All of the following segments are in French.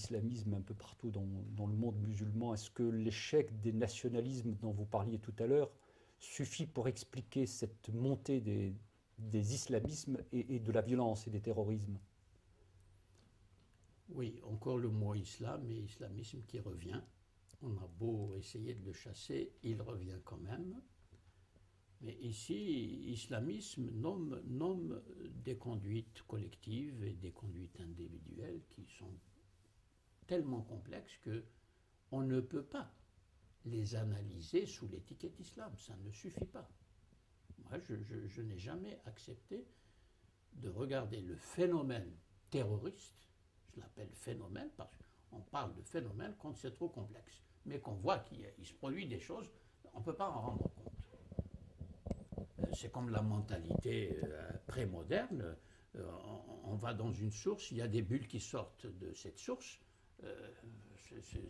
d'islamisme un peu partout dans le monde musulman. Est-ce que l'échec des nationalismes dont vous parliez tout à l'heure suffit pour expliquer cette montée des islamismes et de la violence et des terrorismes? Oui, encore le mot islam et islamisme qui revient. On a beau essayer de le chasser, il revient quand même. Mais ici, islamisme nomme des conduites collectives et des conduites individuelles qui sont tellement complexes que on ne peut pas les analyser sous l'étiquette islam. Ça ne suffit pas. Moi, je n'ai jamais accepté de regarder le phénomène terroriste, je l'appelle phénomène parce qu'on parle de phénomène quand c'est trop complexe, mais qu'on voit qu'il se produit des choses, on ne peut pas en rendre compte. C'est comme la mentalité pré-moderne. On va dans une source, il y a des bulles qui sortent de cette source.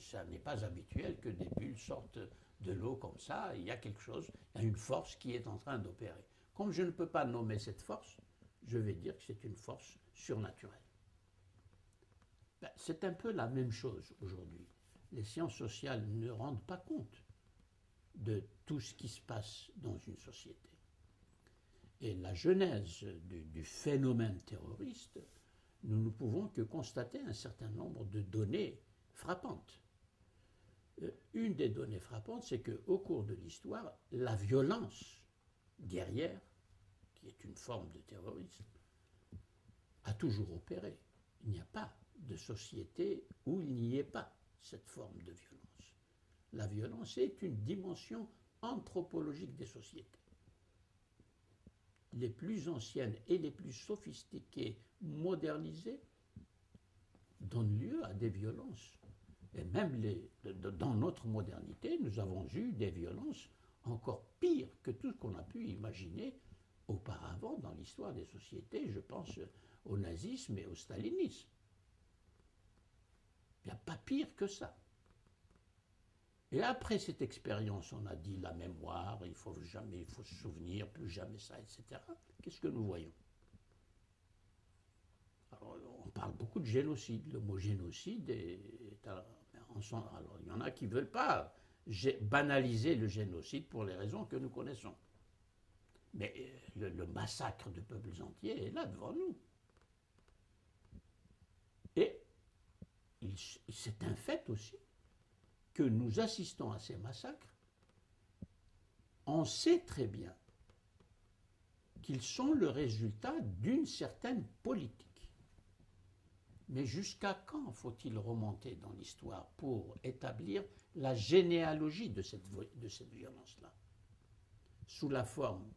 Ça n'est pas habituel que des bulles sortent de l'eau comme ça. Il y a quelque chose, il y a une force qui est en train d'opérer. Comme je ne peux pas nommer cette force, je vais dire que c'est une force surnaturelle. C'est un peu la même chose aujourd'hui. Les sciences sociales ne rendent pas compte de tout ce qui se passe dans une société. Et la genèse du phénomène terroriste, nous ne pouvons que constater un certain nombre de données frappantes. Une des données frappantes, c'est qu'au cours de l'histoire, la violence guerrière, qui est une forme de terrorisme, a toujours opéré. Il n'y a pas de société où il n'y ait pas cette forme de violence. La violence est une dimension anthropologique des sociétés. Les plus anciennes et les plus sophistiquées, modernisées, donnent lieu à des violences. Et même dans notre modernité, nous avons eu des violences encore pires que tout ce qu'on a pu imaginer auparavant dans l'histoire des sociétés. Je pense au nazisme et au stalinisme. Il n'y a pas pire que ça. Et après cette expérience, on a dit la mémoire, il faut se souvenir, plus jamais ça, etc. Qu'est-ce que nous voyons? Alors, on parle beaucoup de génocide. Le mot génocide alors, il y en a qui ne veulent pas banaliser le génocide pour les raisons que nous connaissons. Mais le massacre de peuples entiers est là devant nous. Et c'est un fait aussi que nous assistons à ces massacres. On sait très bien qu'ils sont le résultat d'une certaine politique. Mais jusqu'à quand faut-il remonter dans l'histoire pour établir la généalogie de cette violence-là, sous la forme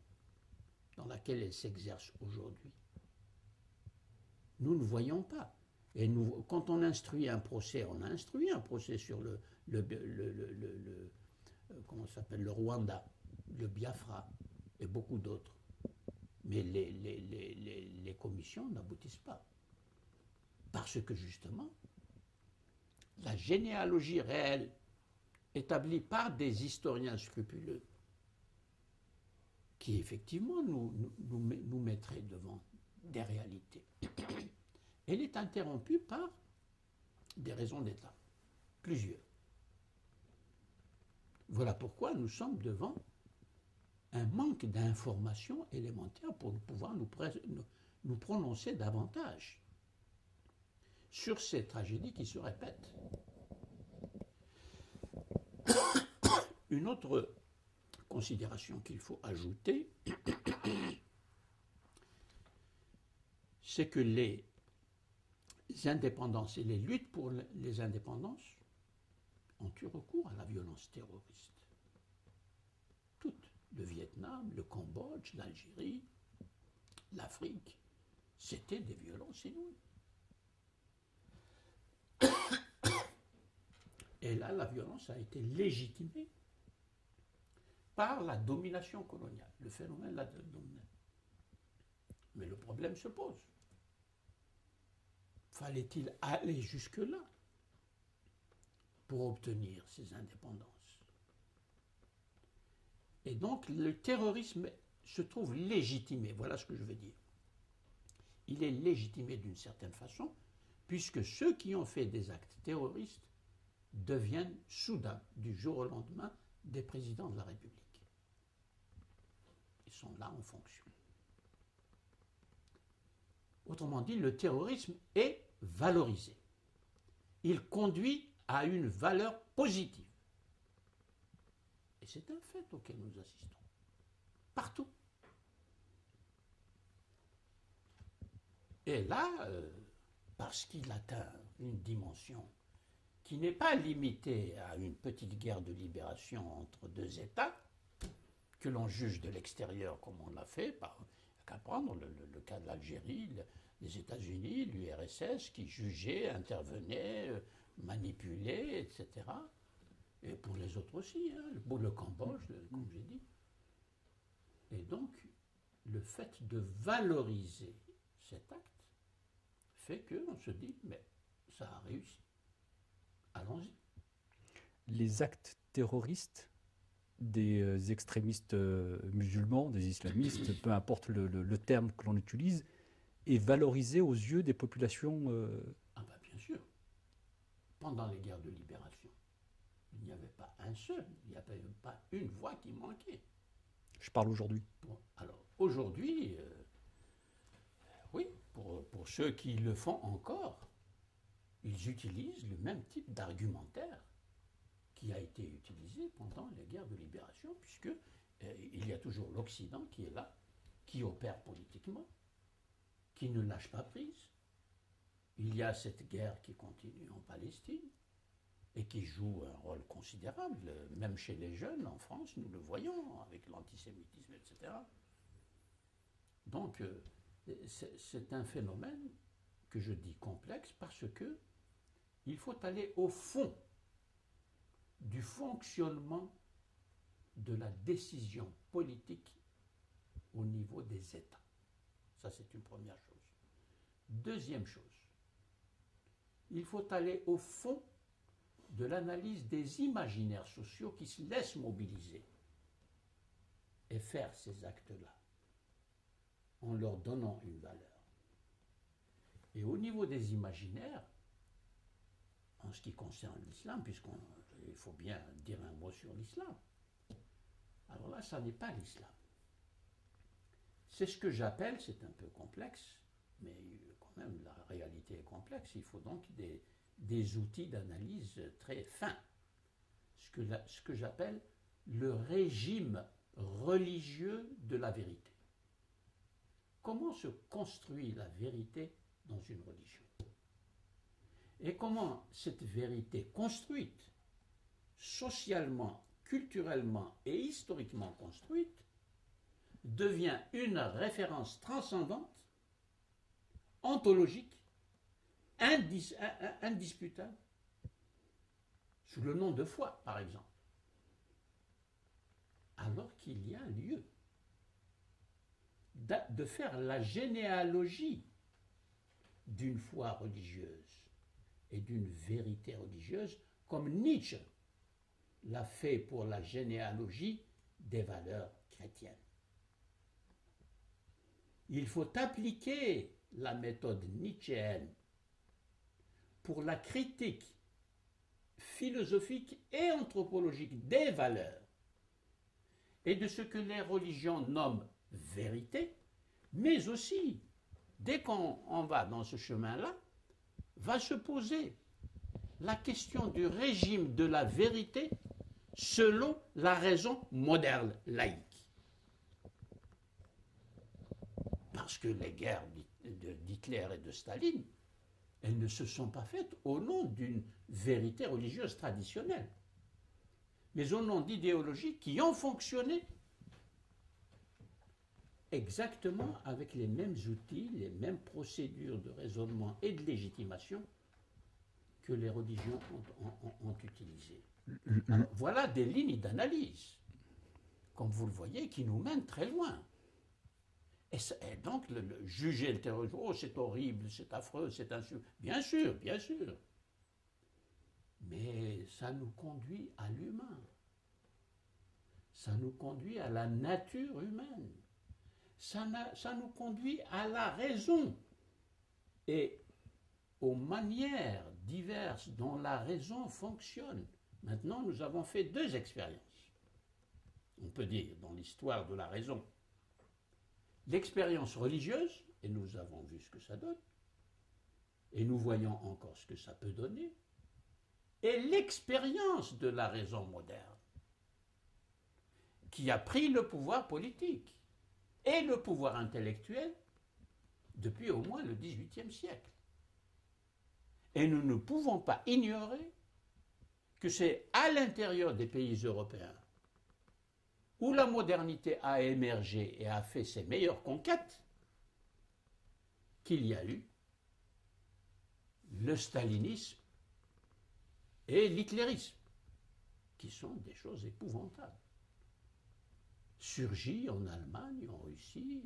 dans laquelle elle s'exerce aujourd'hui? Nous ne voyons pas. Et quand on instruit un procès, on a instruit un procès sur comment ça s'appelle, le Rwanda, le Biafra et beaucoup d'autres. Mais les commissions n'aboutissent pas. Parce que justement, la généalogie réelle établie par des historiens scrupuleux, qui effectivement nous mettrait devant des réalités, elle est interrompue par des raisons d'État, plusieurs. Voilà pourquoi nous sommes devant un manque d'informations élémentaires pour pouvoir nous prononcer davantage sur ces tragédies qui se répètent. Une autre considération qu'il faut ajouter, c'est que les indépendances et les luttes pour les indépendances ont eu recours à la violence terroriste. Toutes. Le Vietnam, le Cambodge, l'Algérie, l'Afrique, c'était des violences inouïes. Et là, la violence a été légitimée par la domination coloniale, le phénomène de la domination. Mais le problème se pose. Fallait-il aller jusque-là pour obtenir ces indépendances? Et donc le terrorisme se trouve légitimé, voilà ce que je veux dire. Il est légitimé d'une certaine façon, puisque ceux qui ont fait des actes terroristes deviennent soudain, du jour au lendemain, des présidents de la République. Ils sont là en fonction. Autrement dit, le terrorisme est valorisé. Il conduit à une valeur positive. Et c'est un fait auquel nous assistons. Partout. Et là, parce qu'il atteint une dimension qui n'est pas limitée à une petite guerre de libération entre deux États, que l'on juge de l'extérieur comme on l'a fait, qu'à prendre le cas de l'Algérie, les États-Unis, l'URSS, qui jugeaient, intervenaient, manipulaient, etc. Et pour les autres aussi, hein, le Cambodge, comme j'ai dit. Et donc, le fait de valoriser cet acte fait qu'on se dit, mais ça a réussi. Allons-y. Les actes terroristes des extrémistes musulmans, des islamistes, peu importe le terme que l'on utilise, est valorisé aux yeux des populations Ah ben bien sûr. Pendant les guerres de libération, il n'y avait pas un seul, il n'y avait pas une voix qui manquait. Je parle aujourd'hui. Bon, alors aujourd'hui, oui, pour ceux qui le font encore, ils utilisent le même type d'argumentaire qui a été utilisé pendant les guerres de libération, puisque il y a toujours l'Occident qui est là, qui opère politiquement, qui ne lâche pas prise. Il y a cette guerre qui continue en Palestine et qui joue un rôle considérable, même chez les jeunes en France, nous le voyons avec l'antisémitisme, etc. Donc, c'est un phénomène que je dis complexe parce que il faut aller au fond du fonctionnement de la décision politique au niveau des États. Ça, c'est une première chose. Deuxième chose, il faut aller au fond de l'analyse des imaginaires sociaux qui se laissent mobiliser et faire ces actes-là en leur donnant une valeur. Et au niveau des imaginaires, en ce qui concerne l'islam, puisqu'il faut bien dire un mot sur l'islam, alors là, ça n'est pas l'islam. C'est ce que j'appelle, c'est un peu complexe, mais quand même la réalité est complexe, il faut donc des outils d'analyse très fins. Ce que j'appelle le régime religieux de la vérité. Comment se construit la vérité dans une religion? Et comment cette vérité construite, socialement, culturellement et historiquement construite, devient une référence transcendante, ontologique, indisputable, sous le nom de foi, par exemple, alors qu'il y a lieu de faire la généalogie d'une foi religieuse et d'une vérité religieuse, comme Nietzsche l'a fait pour la généalogie des valeurs chrétiennes. Il faut appliquer la méthode nietzschéenne pour la critique philosophique et anthropologique des valeurs et de ce que les religions nomment vérité, mais aussi, dès qu'on va dans ce chemin-là, va se poser la question du régime de la vérité selon la raison moderne laïque. Parce que les guerres d'Hitler et de Staline, elles ne se sont pas faites au nom d'une vérité religieuse traditionnelle, mais au nom d'idéologies qui ont fonctionné exactement avec les mêmes outils, les mêmes procédures de raisonnement et de légitimation que les religions ont utilisées. Alors, voilà des lignes d'analyse, comme vous le voyez, qui nous mènent très loin. Et donc, juger le terrorisme, oh, c'est horrible, c'est affreux, c'est insultant. Bien sûr, bien sûr. Mais ça nous conduit à l'humain. Ça nous conduit à la nature humaine. Ça nous conduit à la raison. Et aux manières diverses dont la raison fonctionne. Maintenant, nous avons fait 2 expériences, on peut dire, dans l'histoire de la raison. L'expérience religieuse, et nous avons vu ce que ça donne, et nous voyons encore ce que ça peut donner, et l'expérience de la raison moderne, qui a pris le pouvoir politique et le pouvoir intellectuel depuis au moins le XVIIIe siècle. Et nous ne pouvons pas ignorer que c'est à l'intérieur des pays européens où la modernité a émergé et a fait ses meilleures conquêtes qu'il y a eu le stalinisme et l'hitlérisme, qui sont des choses épouvantables. Surgit en Allemagne, en Russie,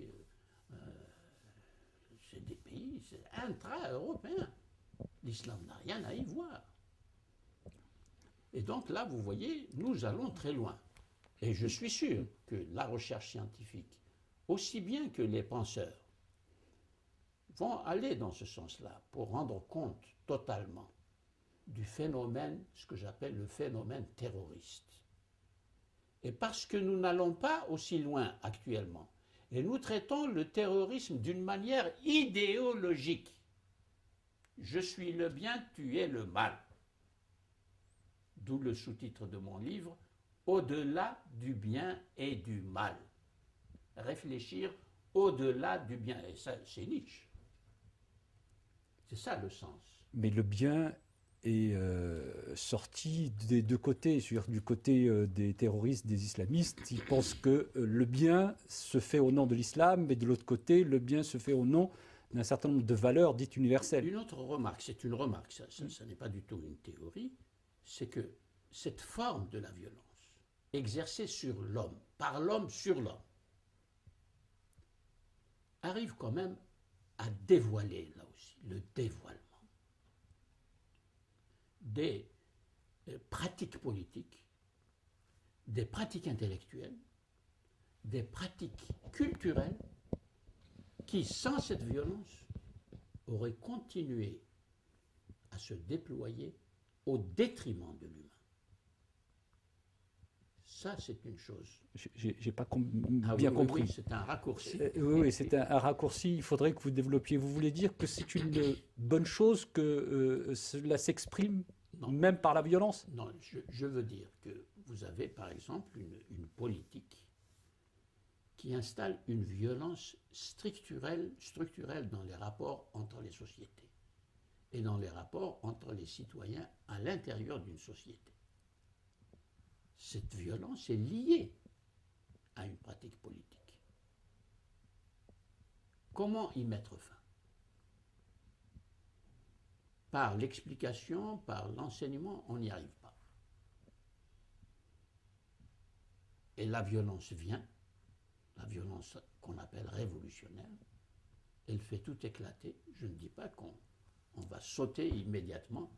c'est des pays intra-européens. L'islam n'a rien à y voir. Et donc là, vous voyez, nous allons très loin. Et je suis sûr que la recherche scientifique, aussi bien que les penseurs, vont aller dans ce sens-là pour rendre compte totalement du phénomène, ce que j'appelle le phénomène terroriste. Et parce que nous n'allons pas aussi loin actuellement, et nous traitons le terrorisme d'une manière idéologique. Je suis le bien, tu es le mal. D'où le sous-titre de mon livre, Au-delà du bien et du mal. Réfléchir au-delà du bien. Et ça, c'est Nietzsche. C'est ça le sens. Mais le bien est sorti des 2 côtés. C'est-à-dire du côté des terroristes, des islamistes, ils pensent que le bien se fait au nom de l'islam, mais de l'autre côté, le bien se fait au nom d'un certain nombre de valeurs dites universelles. Une autre remarque, c'est une remarque, ça n'est pas du tout une théorie, c'est que cette forme de la violence, exercée sur l'homme, par l'homme sur l'homme, arrive quand même à dévoiler, là aussi, le dévoilement des pratiques politiques, des pratiques intellectuelles, des pratiques culturelles qui, sans cette violence, auraient continué à se déployer au détriment de l'humain. Ça, c'est une chose. J'ai pas bien compris. Oui, c'est un raccourci. Oui, c'est un raccourci. Il faudrait que vous développiez. Vous voulez dire que c'est une bonne chose que cela s'exprime même par la violence? Non, je veux dire que vous avez, par exemple, une politique qui installe une violence structurelle dans les rapports entre les sociétés et dans les rapports entre les citoyens à l'intérieur d'une société. Cette violence est liée à une pratique politique. Comment y mettre fin? Par l'explication, par l'enseignement, on n'y arrive pas. Et la violence vient, la violence qu'on appelle révolutionnaire, elle fait tout éclater. Je ne dis pas qu'on va sauter immédiatement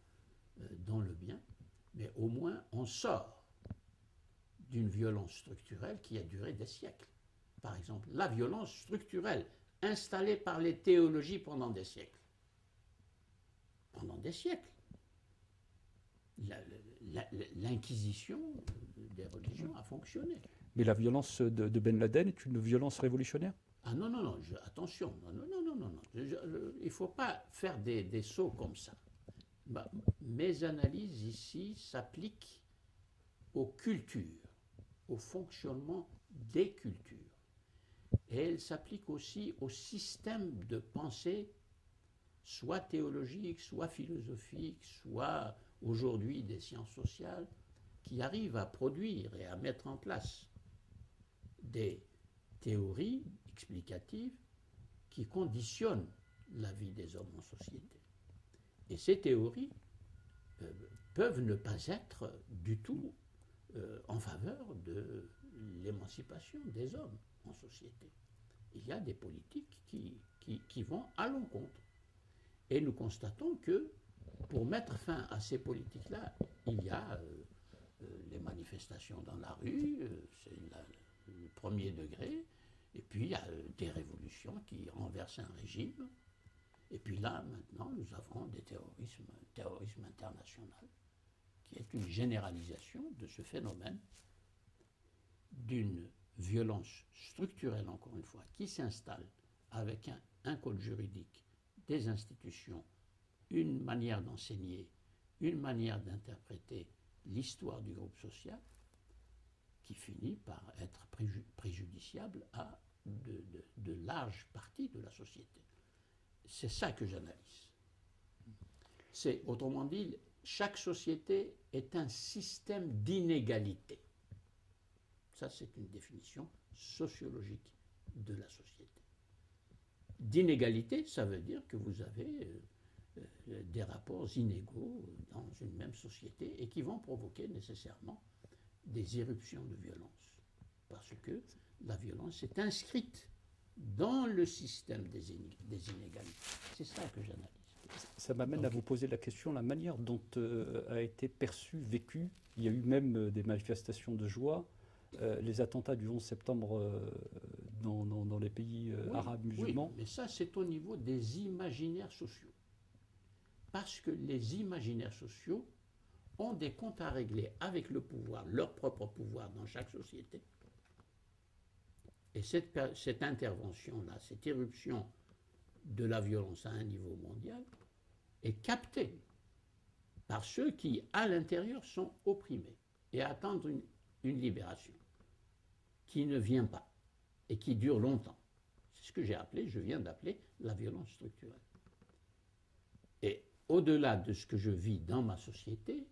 dans le bien, mais au moins on sort d'une violence structurelle qui a duré des siècles. Par exemple, la violence structurelle installée par les théologies pendant des siècles. Pendant des siècles. L'inquisition des religions a fonctionné. Mais la violence de Ben Laden est une violence révolutionnaire? Ah non, attention, non. Il ne faut pas faire des sauts comme ça. Mes analyses ici s'appliquent aux cultures, au fonctionnement des cultures. Et elles s'appliquent aussi au système de pensée, soit théologique, soit philosophique, soit aujourd'hui des sciences sociales, qui arrivent à produire et à mettre en place des théories explicatives qui conditionnent la vie des hommes en société. Et ces théories peuvent ne pas être du tout en faveur de l'émancipation des hommes en société. Il y a des politiques qui vont à l'encontre. Et nous constatons que pour mettre fin à ces politiques-là, il y a les manifestations dans la rue, c'est le premier degré, et puis il y a des révolutions qui renversent un régime, Et puis là, maintenant, nous avons des terrorisme international, qui est une généralisation de ce phénomène d'une violence structurelle, encore une fois, qui s'installe avec un code juridique, des institutions, une manière d'enseigner, une manière d'interpréter l'histoire du groupe social, qui finit par être préjudiciable à de larges parties de la société. C'est ça que j'analyse. C'est, autrement dit, chaque société est un système d'inégalité. Ça, c'est une définition sociologique de la société. D'inégalité, ça veut dire que vous avez des rapports inégaux dans une même société et qui vont provoquer nécessairement des éruptions de violence. Parce que la violence est inscrite dans le système des inégalités. C'est ça que j'analyse. Ça m'amène à vous poser la question, la manière dont a été perçue, vécue. Il y a eu même des manifestations de joie. Les attentats du 11 septembre dans les pays arabes musulmans. Oui, mais ça, c'est au niveau des imaginaires sociaux. Parce que les imaginaires sociaux ont des comptes à régler avec le pouvoir, leur propre pouvoir dans chaque société. Et cette intervention-là, cette éruption de la violence à un niveau mondial est captée par ceux qui, à l'intérieur, sont opprimés et attendent une libération qui ne vient pas et qui dure longtemps. C'est ce que je viens d'appeler la violence structurelle. Et au-delà de ce que je vis dans ma société,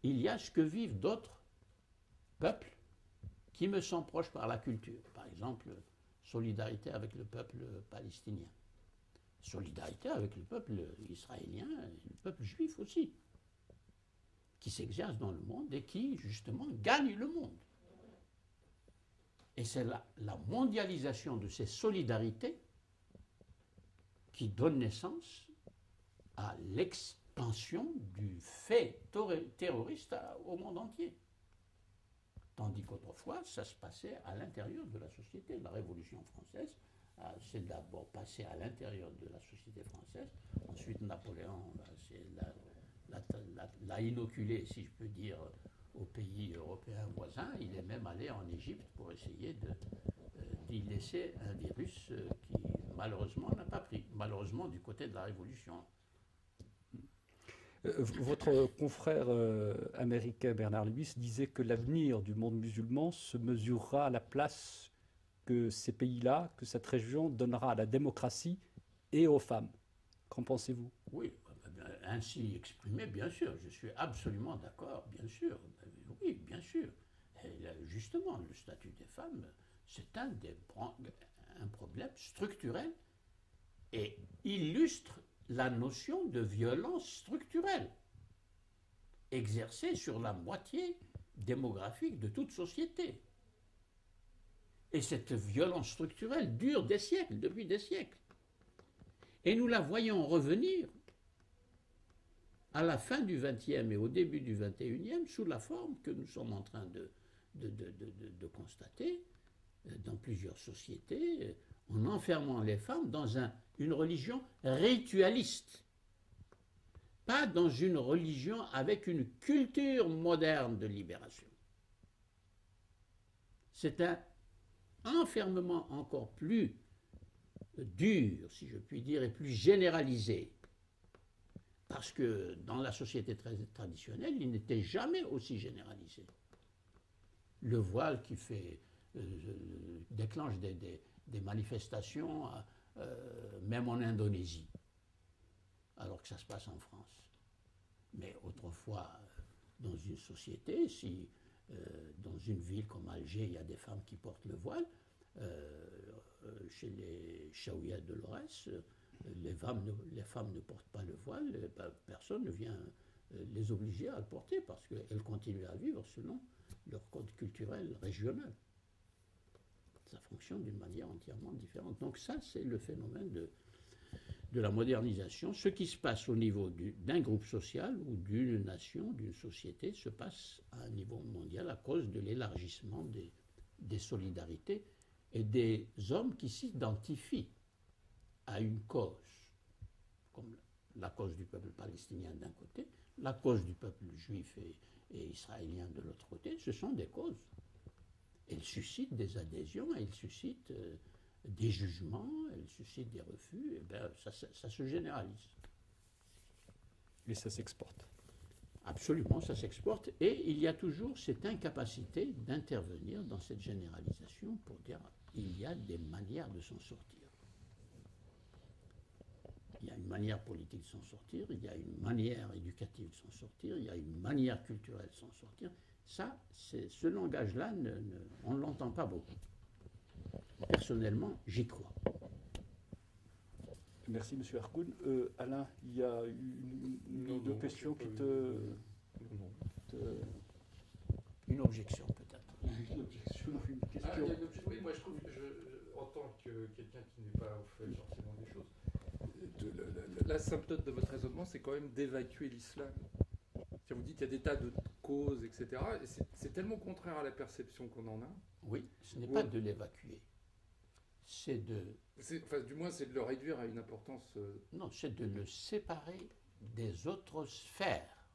il y a ce que vivent d'autres peuples qui me sont proches par la culture. Par exemple, solidarité avec le peuple palestinien. Solidarité avec le peuple israélien et le peuple juif aussi, qui s'exerce dans le monde et qui, justement, gagne le monde. Et c'est la mondialisation de ces solidarités qui donne naissance à l'expansion du fait terroriste au monde entier. Tandis qu'autrefois, ça se passait à l'intérieur de la société. La Révolution française, c'est d'abord passé à l'intérieur de la société française. Ensuite, Napoléon l'a inoculé, si je peux dire, aux pays européens voisins. Il est même allé en Égypte pour essayer d'y laisser un virus qui, malheureusement, n'a pas pris. Malheureusement, du côté de la Révolution. Votre confrère américain Bernard Lewis disait que l'avenir du monde musulman se mesurera à la place que ces pays-là, que cette région donnera à la démocratie et aux femmes. Qu'en pensez-vous? Oui, ainsi exprimé, bien sûr, je suis absolument d'accord, bien sûr. Oui, bien sûr. Et justement, le statut des femmes, c'est un problème structurel et illustre la notion de violence structurelle exercée sur la moitié démographique de toute société. Et cette violence structurelle dure des siècles, depuis des siècles. Et nous la voyons revenir à la fin du XXe et au début du XXIe sous la forme que nous sommes en train de constater dans plusieurs sociétés, en enfermant les femmes dans une religion ritualiste, pas dans une religion avec une culture moderne de libération. C'est un enfermement encore plus dur, si je puis dire, et plus généralisé, parce que dans la société très traditionnelle, il n'était jamais aussi généralisé. Le voile qui déclenche des manifestations, même en Indonésie, alors que ça se passe en France. Mais autrefois, dans une société, si dans une ville comme Alger, il y a des femmes qui portent le voile, chez les Chaouias de l'Aurès, les femmes ne portent pas le voile, personne ne vient les obliger à le porter parce qu'elles continuent à vivre selon leur code culturel régional. Ça fonctionne d'une manière entièrement différente. Donc ça, c'est le phénomène de la modernisation. Ce qui se passe au niveau d'un groupe social ou d'une nation, d'une société, se passe à un niveau mondial à cause de l'élargissement des solidarités et des hommes qui s'identifient à une cause comme la cause du peuple palestinien d'un côté, la cause du peuple juif et israélien de l'autre côté, ce sont des causes. Elles suscitent des adhésions, elles suscitent des jugements, elles suscitent des refus, et bien ça se généralise. Et ça s'exporte. Absolument, ça s'exporte, et il y a toujours cette incapacité d'intervenir dans cette généralisation pour dire il y a des manières de s'en sortir. Il y a une manière politique de s'en sortir, il y a une manière éducative de s'en sortir, il y a une manière culturelle de s'en sortir. Ça, ce langage-là, on ne l'entend pas beaucoup. Personnellement, j'y crois. Merci, M. Harkoun. Alain, il y a une question qui te... Une objection, peut-être. Une objection, une question. Oui, moi je trouve que en tant que quelqu'un qui n'est pas au fait forcément des choses, l'asymptote de votre raisonnement, c'est quand même d'évacuer l'islam. Vous dites qu'il y a des tas de causes, etc. Et c'est tellement contraire à la perception qu'on en a. Oui, ce n'est pas de l'évacuer. C'est de... Enfin, du moins, c'est de le réduire à une importance... Non, c'est de le séparer des autres sphères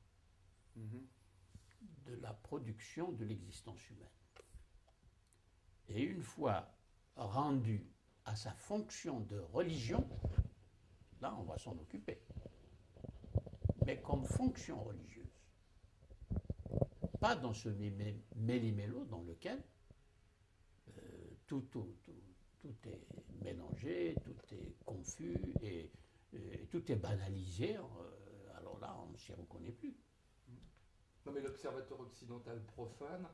de la production de l'existence humaine. Et une fois rendu à sa fonction de religion, là, on va s'en occuper. Mais comme fonction religieuse. Pas dans ce méli-mélo dans lequel tout est mélangé, tout est confus et tout est banalisé. Alors là, on ne s'y reconnaît plus. Non, mais l'observateur occidental profane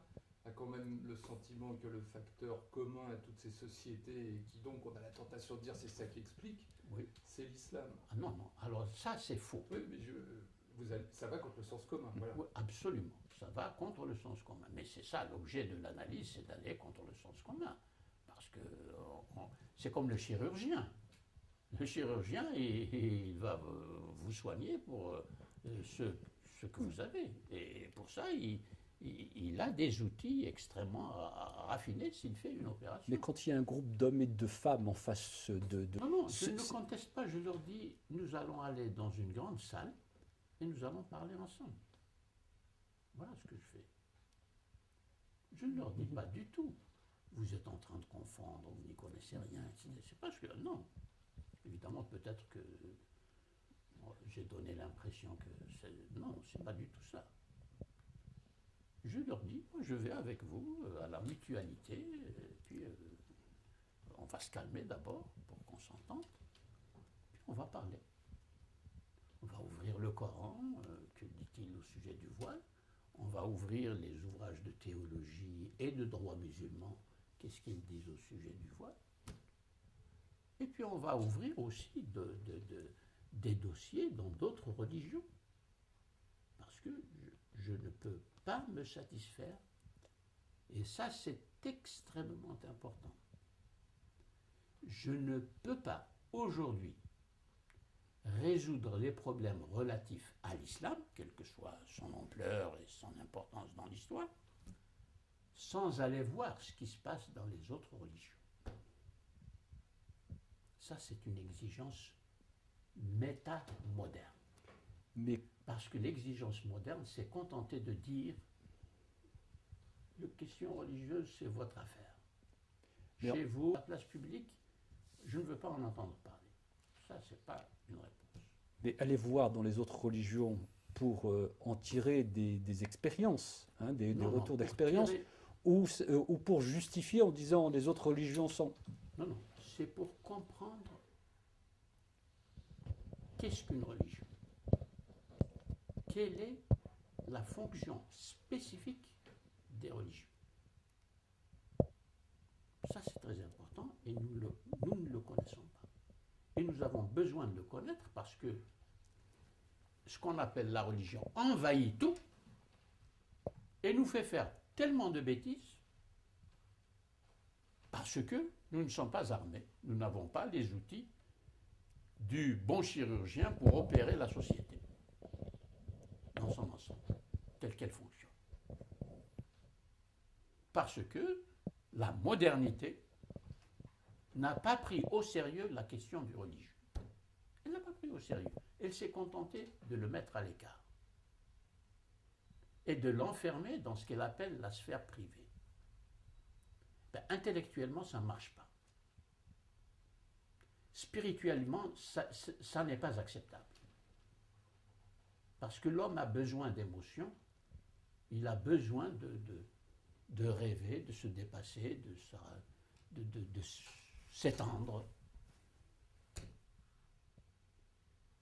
a quand même le sentiment que le facteur commun à toutes ces sociétés, et qui donc on a la tentation de dire c'est ça qui explique, oui, c'est l'islam. Ah non, non, alors ça c'est faux. Oui, mais ça va contre le sens commun. Voilà. Oui, absolument, ça va contre le sens commun. Mais c'est ça l'objet de l'analyse, c'est d'aller contre le sens commun. Parce que c'est comme le chirurgien. Le chirurgien, il va vous soigner pour ce que vous avez. Et pour ça, il a des outils extrêmement raffinés s'il fait une opération. Mais quand il y a un groupe d'hommes et de femmes en face de... Non, non, je ne conteste pas, je leur dis, nous allons aller dans une grande salle et nous allons parler ensemble. Voilà ce que je fais. Je ne leur dis pas du tout. Vous êtes en train de confondre, vous n'y connaissez rien, etc. C'est pas ce que... Non. Évidemment, peut-être que j'ai donné l'impression que c'est... Non, c'est pas du tout ça. Je leur dis, moi, je vais avec vous à la mutualité, et puis on va se calmer d'abord pour qu'on s'entende, puis on va parler. On va ouvrir le Coran, que dit-il au sujet du voile, on va ouvrir les ouvrages de théologie et de droit musulman, qu'est-ce qu'ils disent au sujet du voile. Et puis on va ouvrir aussi des dossiers dans d'autres religions. Parce que je ne peux pas me satisfaire. Et ça, c'est extrêmement important. Je ne peux pas, aujourd'hui, résoudre les problèmes relatifs à l'islam, quelle que soit son ampleur et son importance dans l'histoire, sans aller voir ce qui se passe dans les autres religions. Ça, c'est une exigence métamoderne. Mais parce que l'exigence moderne s'est contentée de dire les questions religieuses, c'est votre affaire. Mais chez vous, la place publique, je ne veux pas en entendre parler. Ça, c'est pas une réponse. Mais allez voir dans les autres religions pour en tirer des expériences, hein, des retours d'expérience, ou pour justifier en disant les autres religions sont... Non, non, c'est pour comprendre qu'est-ce qu'une religion. Quelle est la fonction spécifique des religions. Ça, c'est très important et nous ne le connaissons pas. Et nous avons besoin de le connaître parce que ce qu'on appelle la religion envahit tout et nous fait faire tellement de bêtises parce que nous ne sommes pas armés. Nous n'avons pas les outils du bon chirurgien pour opérer la société dans son ensemble, telle qu'elle fonctionne. Parce que la modernité n'a pas pris au sérieux la question du religieux. Elle n'a pas pas pris au sérieux. Elle s'est contentée de le mettre à l'écart et de l'enfermer dans ce qu'elle appelle la sphère privée. Ben, intellectuellement, ça ne marche pas. Spirituellement, ça n'est pas acceptable. Parce que l'homme a besoin d'émotions, il a besoin de rêver, de se dépasser, de s'étendre.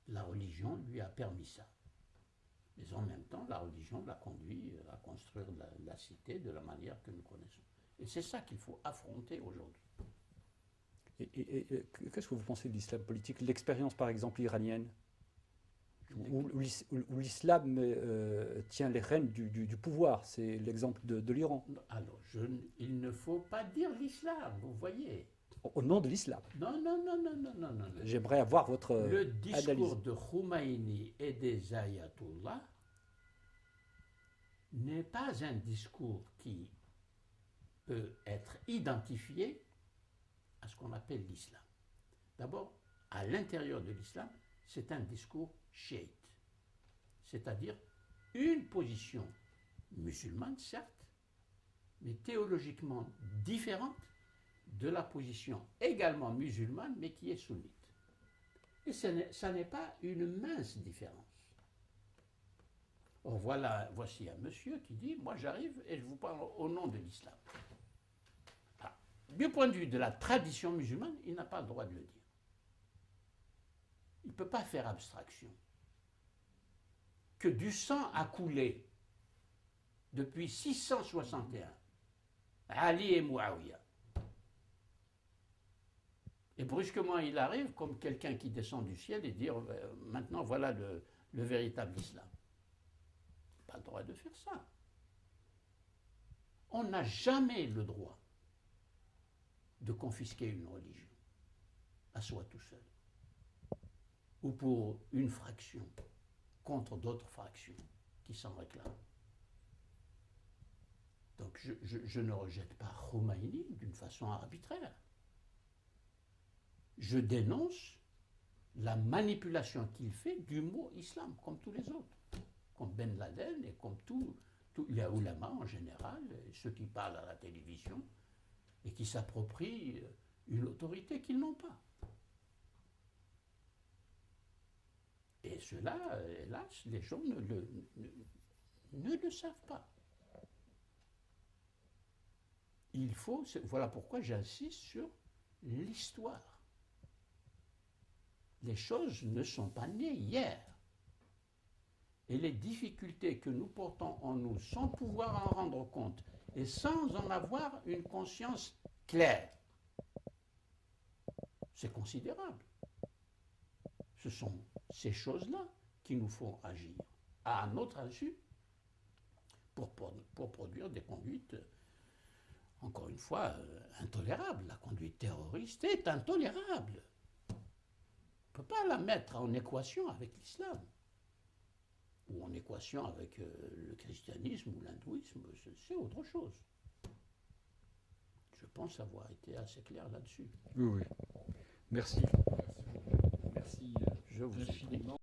La religion lui a permis ça. Mais en même temps, la religion l'a conduit à construire la cité de la manière que nous connaissons. Et c'est ça qu'il faut affronter aujourd'hui. Et qu'est-ce que vous pensez de l'islam politique? L'expérience, par exemple, iranienne, où l'islam tient les rênes du pouvoir. C'est l'exemple de l'Iran. Alors, il ne faut pas dire l'islam, vous voyez. Au nom de l'islam. Non. J'aimerais avoir votre Le discours analyse. de Khomeini et des ayatollahs n'est pas un discours qui peut être identifié à ce qu'on appelle l'islam. D'abord, à l'intérieur de l'islam, c'est un discours chiite, c'est-à-dire une position musulmane, certes, mais théologiquement différente de la position également musulmane, mais qui est sunnite. Et ça n'est pas une mince différence. Or, voici un monsieur qui dit, moi j'arrive et je vous parle au nom de l'islam. Du point de vue de la tradition musulmane, il n'a pas le droit de le dire. Il ne peut pas faire abstraction. Que du sang a coulé depuis 661, Ali et Muawiyah. Et brusquement, il arrive comme quelqu'un qui descend du ciel et dire maintenant voilà le véritable islam. Pas le droit de faire ça. On n'a jamais le droit de confisquer une religion à soi tout seul, ou pour une fraction contre d'autres fractions qui s'en réclament. Donc je ne rejette pas Khomeini d'une façon arbitraire. Je dénonce la manipulation qu'il fait du mot islam, comme tous les autres, comme Ben Laden et comme tous les oulémas en général, ceux qui parlent à la télévision et qui s'approprient une autorité qu'ils n'ont pas. Et cela, hélas, les gens ne le savent pas. Voilà pourquoi j'insiste sur l'histoire. Les choses ne sont pas nées hier. Et les difficultés que nous portons en nous sans pouvoir en rendre compte et sans en avoir une conscience claire, c'est considérable. Ce sont ces choses-là qui nous font agir à notre insu pour produire des conduites, encore une fois, intolérables. La conduite terroriste est intolérable. On ne peut pas la mettre en équation avec l'islam ou en équation avec le christianisme ou l'hindouisme, c'est autre chose. Je pense avoir été assez clair là-dessus. Oui. Merci. Merci Je vous infiniment.